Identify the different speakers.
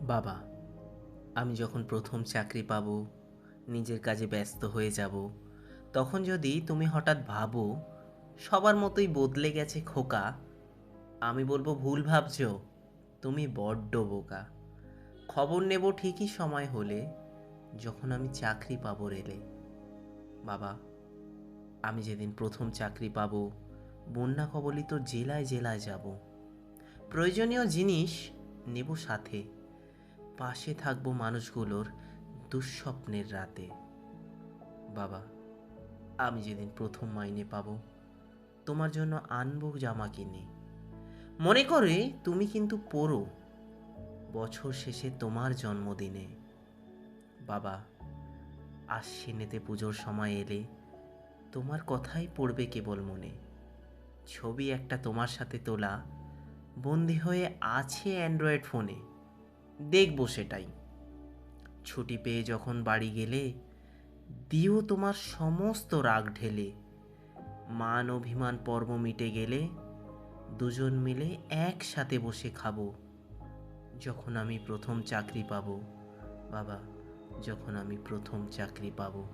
Speaker 1: বাবা, আমি যখন প্রথম চাকরি পাবো, নিজের কাজে ব্যস্ত হয়ে যাব, তখন যদি তুমি হঠাৎ ভাবো সবার মতোই বদলে গেছে খোকা, আমি বলবো ভুল ভাবছো, তুমি বড্ড বোকা। খবর নেব ঠিকই সময় হলে, যখন আমি চাকরি পাবো রেলে। বাবা, আমি যেদিন প্রথম চাকরি পাবো, বন্যা কবলিত জেলায় জেলায় যাব, প্রয়োজনীয় জিনিস নেব সাথে, পাশে থাকবো মানুষগুলোর দুঃস্বপ্নের রাতে। বাবা, আমি যেদিন প্রথম মাইনে পাবো, তোমার জন্য আনবো জামা কিনে, মনে করে তুমি কিন্তু পড়ো বছর শেষে তোমার জন্মদিনে। বাবা, আশ্বিনেতে পুজোর সময় এলে তোমার কথাই পড়বে কেবল মনে, ছবি একটা তোমার সাথে তোলা বন্দি হয়ে আছে অ্যান্ড্রয়েড ফোনে, দেখবো সেটাই। ছুটি পেয়ে যখন বাড়ি গেলে, দিও তোমার সমস্ত রাগ ঢেলে, মান অভিমান পর্ব মিটে গেলে দুজন মিলে একসাথে বসে খাবো, যখন আমি প্রথম চাকরি পাবো। বাবা, যখন আমি প্রথম চাকরি পাবো।